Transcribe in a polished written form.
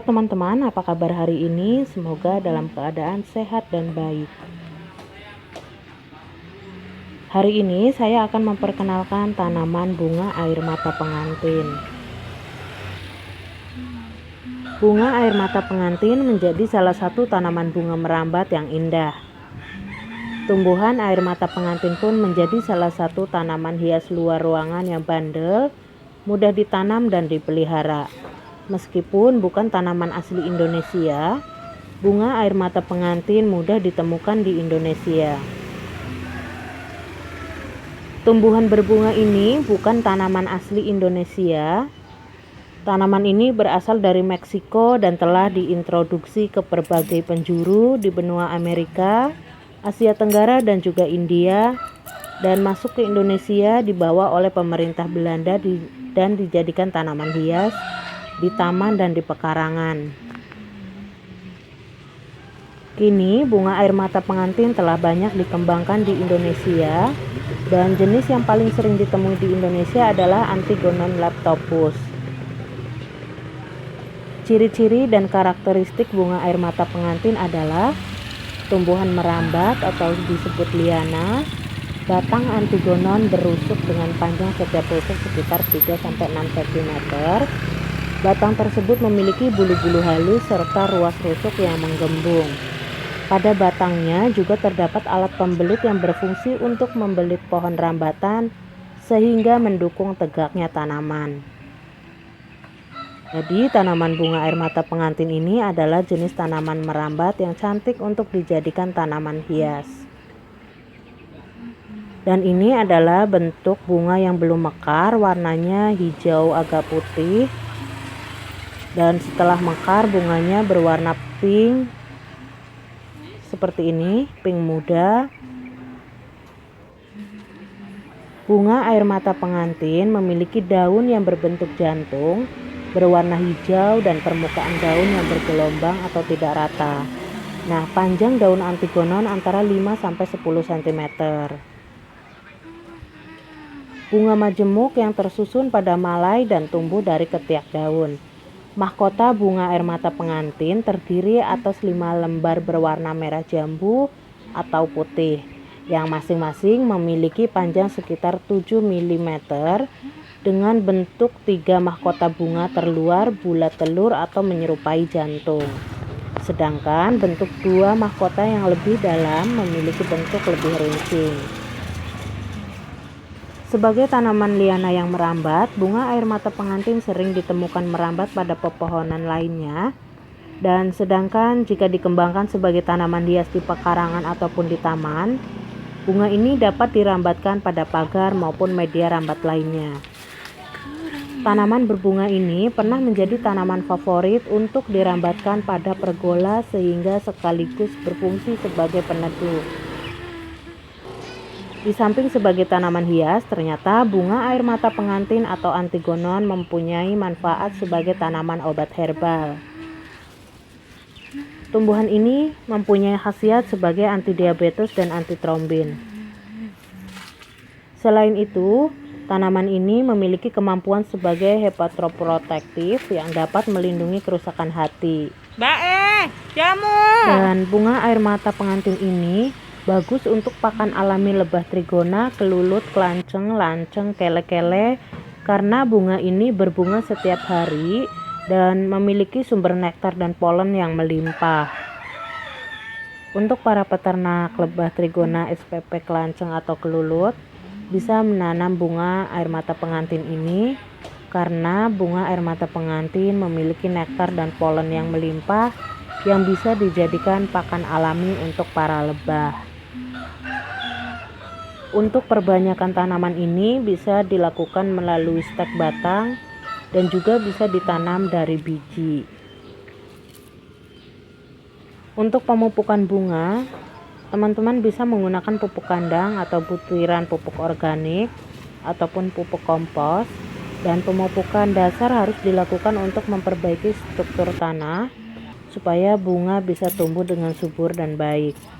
teman-teman, apa kabar hari ini? Semoga dalam keadaan sehat dan baik. Hari ini saya akan memperkenalkan tanaman bunga air mata pengantin. Bunga air mata pengantin menjadi salah satu tanaman bunga merambat yang indah. Tumbuhan air mata pengantin pun menjadi salah satu tanaman hias luar ruangan yang bandel, mudah ditanam dan dipelihara. Meskipun bukan tanaman asli Indonesia, bunga air mata pengantin mudah ditemukan di Indonesia. Tumbuhan berbunga ini bukan tanaman asli Indonesia. Tanaman ini berasal dari Meksiko dan telah diintroduksi ke berbagai penjuru di benua Amerika, Asia Tenggara dan juga India, dan masuk ke Indonesia dibawa oleh pemerintah Belanda dan dijadikan tanaman hias di taman dan di pekarangan. Kini bunga air mata pengantin telah banyak dikembangkan di Indonesia, dan jenis yang paling sering ditemui di Indonesia adalah Antigonon leptopus. Ciri-ciri dan karakteristik bunga air mata pengantin adalah tumbuhan merambat atau disebut liana, batang Antigonon berusuk dengan panjang setiap rusuk sekitar 3-6 cm. Batang tersebut memiliki bulu-bulu halus serta ruas rusuk yang menggembung. Pada batangnya juga terdapat alat pembelit yang berfungsi untuk membelit pohon rambatan sehingga mendukung tegaknya tanaman. Jadi tanaman bunga air mata pengantin ini adalah jenis tanaman merambat yang cantik untuk dijadikan tanaman hias. Dan ini adalah bentuk bunga yang belum mekar, warnanya hijau agak putih. Dan setelah mekar bunganya berwarna pink seperti ini, pink muda. Bunga air mata pengantin memiliki daun yang berbentuk jantung, berwarna hijau dan permukaan daun yang bergelombang atau tidak rata. Nah, panjang daun Antigonon antara 5-10 cm. Bunga majemuk yang tersusun pada malai dan tumbuh dari ketiak daun. Mahkota bunga air mata pengantin terdiri atas 5 lembar berwarna merah jambu atau putih, yang masing-masing memiliki panjang sekitar 7 mm dengan bentuk 3 mahkota bunga terluar bulat telur atau menyerupai jantung. Sedangkan bentuk 2 mahkota yang lebih dalam memiliki bentuk lebih runcing. Sebagai tanaman liana yang merambat, bunga air mata pengantin sering ditemukan merambat pada pepohonan lainnya. Dan sedangkan jika dikembangkan sebagai tanaman hias di pekarangan ataupun di taman, bunga ini dapat dirambatkan pada pagar maupun media rambat lainnya. Tanaman berbunga ini pernah menjadi tanaman favorit untuk dirambatkan pada pergola sehingga sekaligus berfungsi sebagai peneduh. Di samping sebagai tanaman hias, ternyata bunga air mata pengantin atau Antigonon mempunyai manfaat sebagai tanaman obat herbal. Tumbuhan ini mempunyai khasiat sebagai antidiabetes dan antitrombin. Selain itu, tanaman ini memiliki kemampuan sebagai hepatoprotektif yang dapat melindungi kerusakan hati. Jamu. Dan bunga air mata pengantin ini bagus untuk pakan alami lebah trigona, kelulut, kelanceng, lanceng, kele-kele karena bunga ini berbunga setiap hari dan memiliki sumber nektar dan polen yang melimpah. Untuk para peternak lebah trigona, SPP, kelanceng atau kelulut bisa menanam bunga air mata pengantin ini karena bunga air mata pengantin memiliki nektar dan polen yang melimpah yang bisa dijadikan pakan alami untuk para lebah. Untuk perbanyakan tanaman ini bisa dilakukan melalui stek batang dan juga bisa ditanam dari biji. Untuk pemupukan bunga, teman-teman bisa menggunakan pupuk kandang atau butiran pupuk organik ataupun pupuk kompos, dan pemupukan dasar harus dilakukan untuk memperbaiki struktur tanah supaya bunga bisa tumbuh dengan subur dan baik.